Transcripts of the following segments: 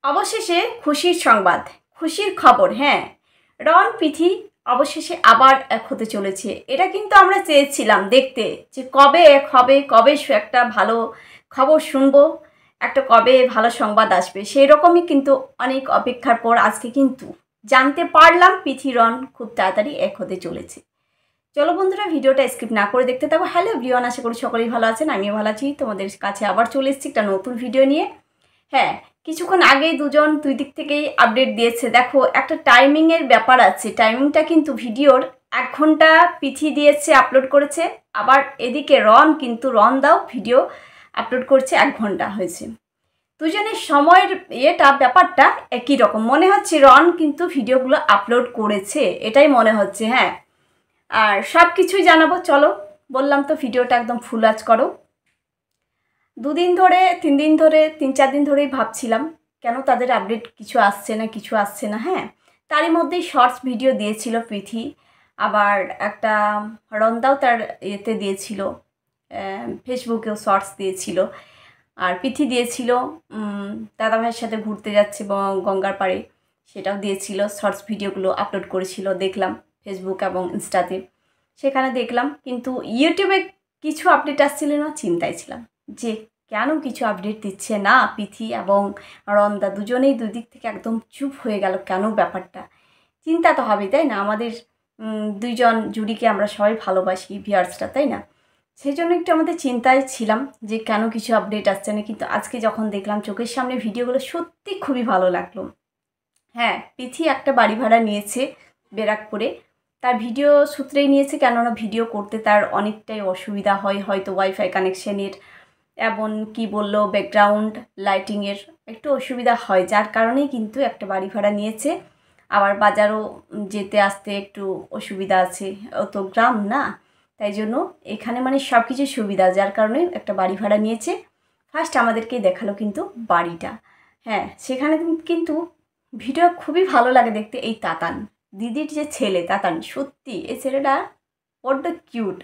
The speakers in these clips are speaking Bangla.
অবশেষে খুশির সংবাদ, খুশির খবর। হ্যাঁ, রন পিথি অবশেষে আবার এক হতে চলেছে। এটা কিন্তু আমরা চেয়েছিলাম দেখতে, যে কবে এক হবে, কবে একটা ভালো খবর শুনবো, একটা কবে ভালো সংবাদ আসবে। সেই রকমই কিন্তু অনেক অপেক্ষার পর আজকে কিন্তু জানতে পারলাম পিথি রন খুব তাড়াতাড়ি এক হতে চলেছে। চলো বন্ধুরা, ভিডিওটা স্কিপ না করে দেখতে থাকো। হ্যালো এভরিওয়ান, আশা করি সকলেই ভালো আছেন, আমিও ভালো আছি। তোমাদের কাছে আবার চলে এসেছি একটা নতুন ভিডিও নিয়ে। হ্যাঁ, কিছুক্ষণ আগেই দুই দিক থেকেই আপডেট দিয়েছে। দেখো, একটা টাইমিংয়ের ব্যাপার আছে। টাইমিংটা কিন্তু ভিডিওর 1 ঘন্টা পিথি দিয়েছে, আপলোড করেছে। আবার এদিকে রন কিন্তু রন দাও ভিডিও আপলোড করছে 1 ঘন্টা হয়েছে। দুজনের সময়ের ব্যাপারটা একই রকম মনে হচ্ছে। রন কিন্তু ভিডিওগুলো আপলোড করেছে, এটাই মনে হচ্ছে। হ্যাঁ, আর সব কিছুই জানাবো। চলো, বললাম তো ভিডিওটা একদম ফুল ওয়াচ করো। 2 দিন ধরে, 3 দিন ধরে, 3-4 দিন ধরেই ভাবছিলাম কেন তাদের আপডেট কিছু আসছে না। হ্যাঁ, তারই মধ্যেই শর্টস ভিডিও দিয়েছিল পিথি, আবার একটা রন্দাও তার ইয়েতে দিয়েছিল, ফেসবুকেও শর্টস দিয়েছিল। আর পিথি দিয়েছিল দাদাভাইয়ের সাথে ঘুরতে যাচ্ছে গঙ্গার পাড়ে, সেটাও দিয়েছিল। শর্টস ভিডিওগুলো আপলোড করেছিল, দেখলাম ফেসবুক এবং ইনস্টাতে। সেখানে দেখলাম, কিন্তু ইউটিউবে কিছু আপডেট আসছিল না। চিন্তায় ছিলাম যে কেন কিছু আপডেট দিচ্ছে না পিথি এবং রন্দা, দুজনেই দুই দিক থেকে একদম চুপ হয়ে গেল। কেন ব্যাপারটা চিন্তা তো হবে, তাই না? আমাদের দুইজন জুড়িকে আমরা সবাই ভালোবাসি, ভিউয়ার্সরা, তাই না? সেই জন্য একটু আমাদের চিন্তায় ছিলাম যে কেন কিছু আপডেট আসছে না। কিন্তু আজকে যখন দেখলাম চোখের সামনে ভিডিওগুলো, সত্যি খুবই ভালো লাগলো। হ্যাঁ, পিথি একটা বাড়ি ভাড়া নিয়েছে ব্যারাকপুরে। তার ভিডিও সূত্রেই নিয়েছে, কেননা ভিডিও করতে তার অনেকটাই অসুবিধা হয়, হয়তো ওয়াইফাই কানেকশানের, এমন কি বললো ব্যাকগ্রাউন্ড লাইটিংয়ের একটু অসুবিধা হয়, যার কারণেই কিন্তু একটা বাড়ি ভাড়া নিয়েছে। আবার বাজারও যেতে আসতে একটু অসুবিধা আছে, ও তো গ্রাম না, তাই জন্য এখানে মানে সব কিছু সুবিধা, যার কারণে একটা বাড়ি ভাড়া নিয়েছে। ফার্স্ট আমাদেরকে দেখালো কিন্তু বাড়িটা। হ্যাঁ, সেখানে কিন্তু ভিডিও খুবই ভালো লাগে দেখতে। এই তাতান দিদির যে ছেলে তাতান, সত্যি এই ছেলেটা বড্ড কিউট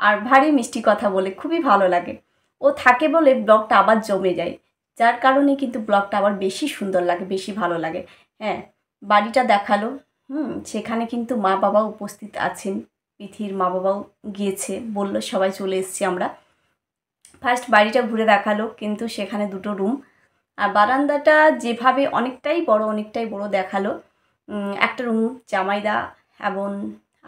আর ভারী মিষ্টি কথা বলে, খুবই ভালো লাগে। ও থাকে বলে ব্লগটা আবার জমে যায়, যার কারণে কিন্তু ব্লগটা আবার বেশি সুন্দর লাগে, বেশি ভালো লাগে। হ্যাঁ, বাড়িটা দেখালো। সেখানে কিন্তু মা বাবাও উপস্থিত আছেন, পিথির মা বাবাও গিয়েছে, বলল সবাই চলে এসেছি আমরা। ফার্স্ট বাড়িটা ঘুরে দেখালো, কিন্তু সেখানে 2টো রুম, আর বারান্দাটা যেভাবে অনেকটাই বড় দেখালো। একটা রুম জামাইদা এবং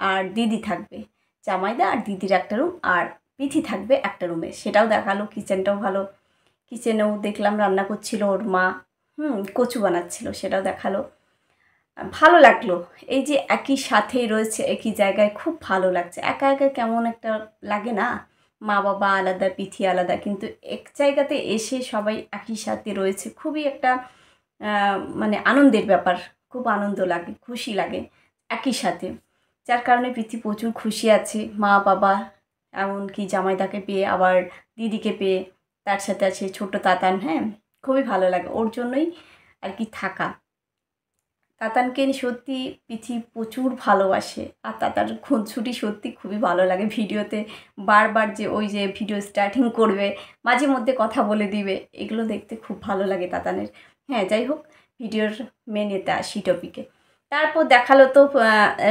আর দিদি থাকবে, জামাইদা আর দিদির একটা রুম, আর পিথি থাকবে একটা রুমে, সেটাও দেখালো। কিচেনটাও ভালো, কিচেনেও দেখলাম রান্না করছিল ওর মা, কচু বানাচ্ছিল, সেটাও দেখালো। ভালো লাগলো। এই যে একই সাথেই রয়েছে, একই জায়গায়, খুব ভালো লাগছে। একা একা কেমন একটা লাগে না, মা বাবা আলাদা, পিথি আলাদা, কিন্তু এক জায়গাতে এসে সবাই একই সাথে রয়েছে, খুবই একটা মানে আনন্দের ব্যাপার। খুব আনন্দ লাগে, খুশি লাগে একই সাথে, যার কারণে পিথি প্রচুর খুশি আছে। মা বাবা এমনকি জামাইদাকে পেয়ে, আবার দিদিকে পেয়ে, তার সাথে আছে ছোট তাতান। হ্যাঁ, খুবই ভালো লাগে ওর জন্যই আর কি থাকা। তাতানকে সত্যি পিথি প্রচুর ভালোবাসে, আর তাতার খুনছুটি সত্যি খুবই ভালো লাগে। ভিডিওতে বারবার যে ওই যে ভিডিও স্টার্টিং করবে, মাঝে মধ্যে কথা বলে দিবে, এগুলো দেখতে খুব ভালো লাগে তাতানের। হ্যাঁ, যাই হোক, ভিডিওর মেন এতে আসি টপিকে। তারপর দেখালো তো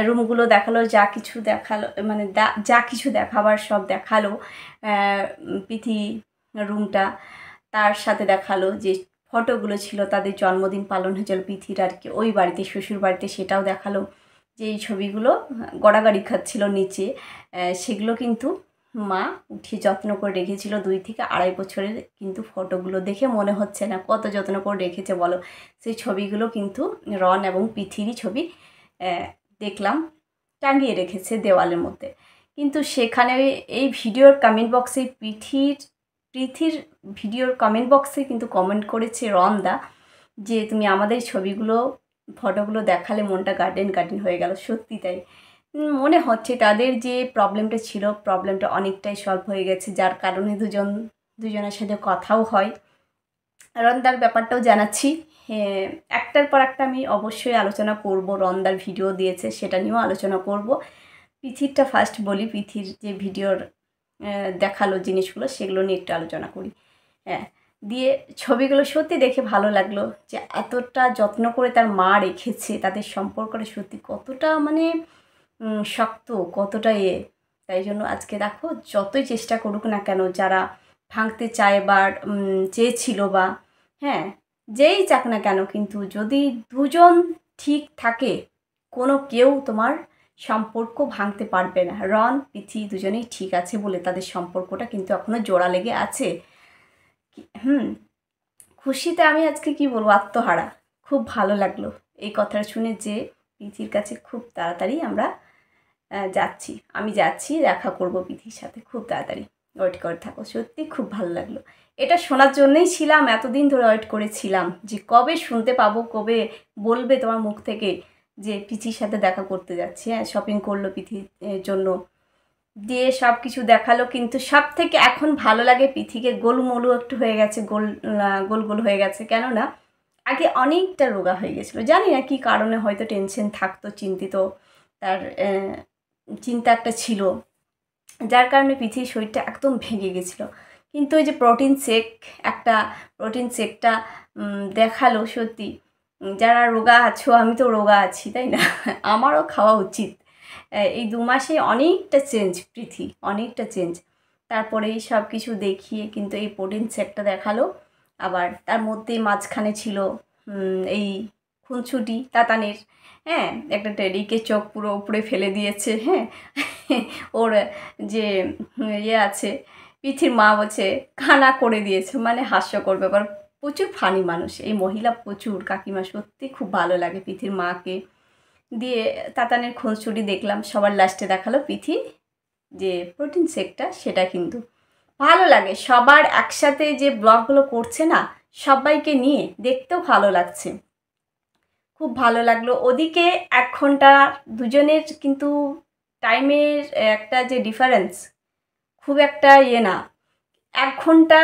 রুমগুলো দেখালো, যা কিছু দেখালো, মানে যা কিছু দেখাবার সব দেখালো। পিথি রুমটা, তার সাথে দেখালো যে ফটোগুলো ছিল, তাদের জন্মদিন পালন হয়েছিল পিথির আর কি ওই বাড়িতে, শ্বশুর বাড়িতে, সেটাও দেখালো। যে এই ছবিগুলো গড়াগড়ি খাচ্ছিল নিচে, সেগুলো কিন্তু মা উঠিয়ে যত্ন করে রেখেছিল। 2 থেকে 2.5 বছরের কিন্তু ফটোগুলো দেখে মনে হচ্ছে না কত যত্ন করে রেখেছে বলো। সেই ছবিগুলো কিন্তু রন এবং পিথিরই ছবি দেখলাম টাঙিয়ে রেখেছে দেওয়ালের মধ্যে। কিন্তু সেখানে এই ভিডিওর কমেন্ট বক্সে প্রীতির ভিডিওর কমেন্ট বক্সে কিন্তু কমেন্ট করেছে রনদা, যে তুমি আমাদের ছবিগুলো ফটোগুলো দেখালে মনটা গার্ডেন হয়ে গেল। সত্যি তাই, মনে হচ্ছে তাদের যে প্রবলেমটা ছিল, প্রবলেমটা অনেকটাই সলভ হয়ে গেছে, যার কারণে দুজনের সাথে কথাও হয়। রনদার ব্যাপারটাও জানাচ্ছি, একটার পর একটা আমি অবশ্যই আলোচনা করব। রনদার ভিডিও দিয়েছে, সেটা নিয়েও আলোচনা করব। পিথিরটা ফার্স্ট বলি, পিথির যে ভিডিওর দেখালো জিনিসগুলো, সেগুলো নিয়ে একটু আলোচনা করি। হ্যাঁ, দিয়ে ছবিগুলো সত্যি দেখে ভালো লাগলো যে এতটা যত্ন করে তার মা রেখেছে, তাদের সম্পর্কটা সত্যি কতটা মানে শক্ত, কতটা তাই জন্য আজকে দেখো যতই চেষ্টা করুক না কেন, যারা ভাঙতে চায় বা চেয়েছিল বা হ্যাঁ যেই চাক না কেন, কিন্তু যদি দুজন ঠিক থাকে কোনো কেউ তোমার সম্পর্ক ভাঙতে পারবে না। রন পিথি দুজনেই ঠিক আছে বলে তাদের সম্পর্কটা কিন্তু এখনও জোড়া লেগে আছে। খুশিতে আমি আজকে কি বলবো, আত্মহারা। খুব ভালো লাগলো এই কথাটা শুনে যে পিথির কাছে খুব তাড়াতাড়ি আমরা আমি যাচ্ছি, দেখা করব পিথির সাথে খুব তাড়াতাড়ি। ওয়েট করে থাকো, সত্যি খুব ভালো লাগলো। এটা শোনার জন্যই ছিলাম, এতদিন ধরে ওয়েট করেছিলাম যে কবে শুনতে পাবো, কবে বলবে তোমার মুখ থেকে যে পিথির সাথে দেখা করতে যাচ্ছি। হ্যাঁ, শপিং করলো পিথির জন্য, দিয়ে সব কিছু দেখালো। কিন্তু সব থেকে এখন ভালো লাগে পিথিকে গোলমলু একটু হয়ে গেছে, গোল গোল হয়ে গেছে। কেননা আগে অনেকটা রোগা হয়ে গেছিলো, জানি না কী কারণে, হয়তো টেনশন থাকতো, চিন্তিত, তার চিন্তা একটা ছিল, যার কারণে পিথির শরীরটা একদম ভেঙে গেছিলো। কিন্তু ওই যে প্রোটিন শেকটা দেখালো, সত্যি যারা রোগা আছো, আমি তো রোগা আছি তাই না, আমারও খাওয়া উচিত। এই 2 মাসে অনেকটা চেঞ্জ পৃথি, অনেকটা চেঞ্জ। তারপরে এই সব কিছু দেখিয়ে কিন্তু এই প্রোটিন শেকটা দেখালো। আবার তার মধ্যে মাঝখানে ছিল এই খুনছুটি তাতানের, হ্যাঁ একটা টেডিকে চোখ পুরো উপরে ফেলে দিয়েছে। হ্যাঁ, ওর যে আছে পিথির মা বলছে কানা করে দিয়েছে, মানে হাস্যকর ব্যাপার। প্রচুর ফানি মানুষ এই মহিলা, প্রচুর কাকিমা, সত্যি খুব ভালো লাগে পিথির মাকে। দিয়ে তাতানের খুনছুটি দেখলাম, সবার লাস্টে দেখালো পিথি যে প্রোটিন শেকটা, সেটা কিন্তু ভালো লাগে। সবার একসাথে যে ব্লগগুলো করছে না, সবাইকে নিয়ে দেখতেও ভালো লাগছে, খুব ভালো লাগলো। ওদিকে 1 ঘন্টা দুজনের কিন্তু টাইমের একটা যে ডিফারেন্স, খুব একটা না। 1 ঘন্টা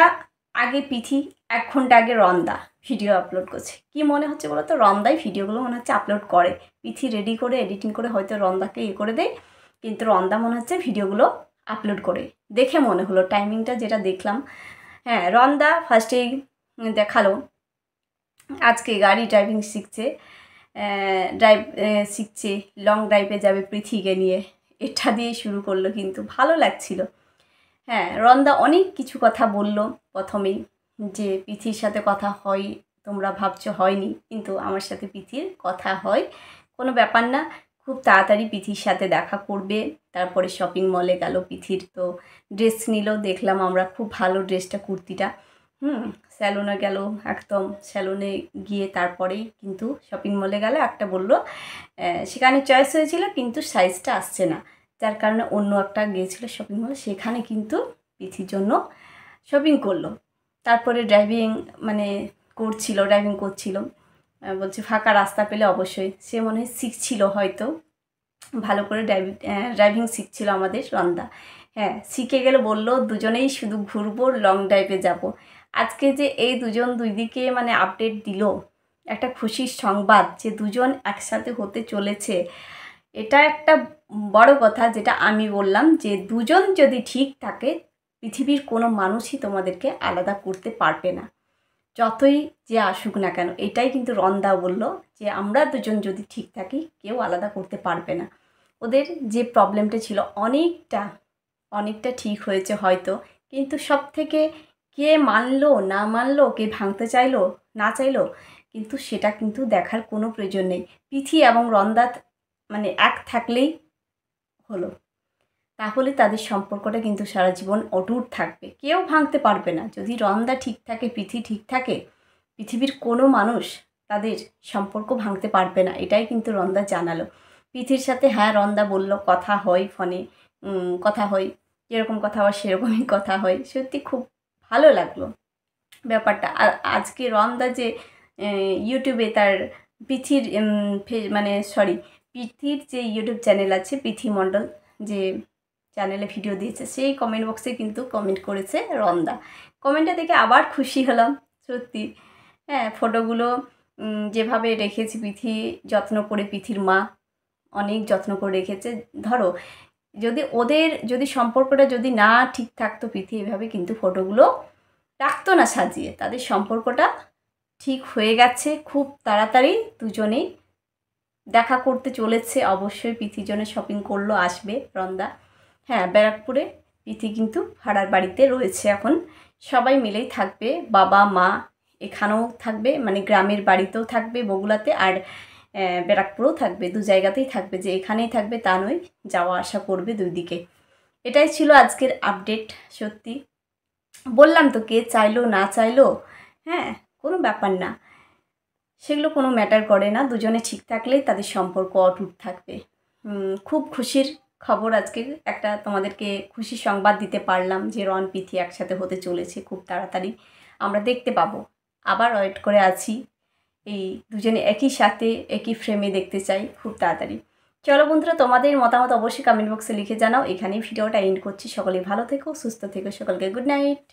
আগে পিথি, 1 ঘন্টা আগে রন্দা ভিডিও আপলোড করছে। কি মনে হচ্ছে বলো তো, রন্দাই ভিডিওগুলো মনে হচ্ছে আপলোড করে, পিথি রেডি করে এডিটিং করে হয়তো রন্দাকে করে দেয়, কিন্তু রন্দা মনে হচ্ছে ভিডিওগুলো আপলোড করে, দেখে মনে হলো টাইমিংটা যেটা দেখলাম। হ্যাঁ, রন্দা ফার্স্টেই দেখালো আজকে গাড়ি ড্রাইভিং শিখছে, শিখছে, লং ড্রাইভে যাবে পৃথিকে নিয়ে, এটা দিয়ে শুরু করলো, কিন্তু ভালো লাগছিল। হ্যাঁ, রন্দা অনেক কিছু কথা বলল প্রথমেই, যে পিথির সাথে কথা হয়, তোমরা ভাবছো হয়নি, কিন্তু আমার সাথে পিথির কথা হয়, কোনো ব্যাপার না, খুব তাড়াতাড়ি পিথির সাথে দেখা করবে। তারপরে শপিং মলে গেল, পিথির তো ড্রেস নিল, দেখলাম আমরা খুব ভালো ড্রেসটা, কুর্তিটা। স্যালুনে গেল, একদম স্যালুনে গিয়ে তারপরেই কিন্তু শপিং মলে গেল। একটা বলল সেখানে চয়েস হয়েছিল কিন্তু সাইজটা আসছে না, যার কারণে অন্য একটা গিয়েছিলো শপিং মলে, সেখানে কিন্তু পিথির জন্য শপিং করলো। তারপরে ড্রাইভিং করছিল, বলছে ফাঁকা রাস্তা পেলে অবশ্যই, সে মনে হয় শিখছিল, হয়তো ভালো করে ড্রাইভিং শিখছিল আমাদের রন্দা। হ্যাঁ, শিখে গেলে বললো দুজনেই শুধু ঘুরবো, লং ড্রাইভে যাব। আজকে যে এই দুজন দুই দিকে মানে আপডেট দিল, একটা খুশির সংবাদ যে দুজন একসাথে হতে চলেছে, এটা একটা বড় কথা। যেটা আমি বললাম যে দুজন যদি ঠিক থাকে, পৃথিবীর কোনো মানুষই তোমাদেরকে আলাদা করতে পারবে না, যতই যে আসুক না কেন। এটাই কিন্তু রন্দা বলল যে আমরা দুজন যদি ঠিক থাকি, কেউ আলাদা করতে পারবে না। ওদের যে প্রবলেমটা ছিল অনেকটা ঠিক হয়েছে হয়তো, কিন্তু সব থেকে কে মানলো না মানলো, কে ভাঙতে চাইলো না চাইলো, কিন্তু সেটা কিন্তু দেখার কোনো প্রয়োজন নেই। পিথি এবং রন্দা মানে এক থাকলেই হলো, তাহলে তাদের সম্পর্কটা কিন্তু সারা জীবন অটুট থাকবে, কেউ ভাঙতে পারবে না। যদি রন্দা ঠিক থাকে, পিথি ঠিক থাকে, পৃথিবীর কোনো মানুষ তাদের সম্পর্ক ভাঙতে পারবে না, এটাই কিন্তু রন্দা জানালো পিথির সাথে। হ্যাঁ, রন্দা বলল কথা হয় ফোনে, কথা হয়, যেরকম কথা হয় সেরকমই কথা হয়। সত্যি খুব ভালো লাগলো ব্যাপারটা। আর আজকে রন্দা যে ইউটিউবে তার পিথির পিথির যে ইউটিউব চ্যানেল আছে, পিথি মণ্ডল যে চ্যানেলে ভিডিও দিয়েছে, সেই কমেন্ট বক্সে কিন্তু কমেন্ট করেছে রন্দা। কমেন্টটা দেখে আবার খুশি হলাম সত্যি। হ্যাঁ, ফটোগুলো যেভাবে রেখেছি পিথি, যত্ন করে, পিথির মা অনেক যত্ন করে রেখেছে। ধরো যদি ওদের সম্পর্কটা যদি না ঠিক থাকতো, পিথি এভাবে কিন্তু ফটোগুলো রাখতো না সাজিয়ে, তাদের সম্পর্কটা ঠিক হয়ে গেছে খুব তাড়াতাড়ি। দুজনেই দেখা করতে চলেছে, অবশ্যই পিথির জন্য শপিং করলো, আসবে রন্দা। হ্যাঁ, ব্যারাকপুরে পিথি কিন্তু ভাড়ার বাড়িতে রয়েছে এখন, সবাই মিলেই থাকবে, বাবা মা এখানেও থাকবে, মানে গ্রামের বাড়িতেও থাকবে বগুড়াতে, আর ব্যারাকপুরেও থাকবে, দু জায়গাতেই থাকবে, যে এখানেই থাকবে তা নয়, যাওয়া আসা করবে দুই দিকে। এটাই ছিল আজকের আপডেট। সত্যি বললাম তো, কে চাইলো না চাইলো, হ্যাঁ কোনো ব্যাপার না, সেগুলো কোনো ম্যাটার করে না, দুজনে ঠিক থাকলেই তাদের সম্পর্ক অটুট থাকবে। খুব খুশির খবর আজকে, একটা তোমাদেরকে খুশির সংবাদ দিতে পারলাম যে রন পিথি একসাথে হতে চলেছে, খুব তাড়াতাড়ি আমরা দেখতে পাবো। আবার ওয়েট করে আছি, এই দুজনে একই সাথে একই ফ্রেমে দেখতে চাই খুব তাড়াতাড়ি। চলো বন্ধুরা, তোমাদের মতামত অবশ্যই কমেন্ট বক্সে লিখে জানাও। এখানেই ভিডিওটা এন্ড করছি। সকলে ভালো থেকো, সুস্থ থেকো, সকলকে গুড নাইট।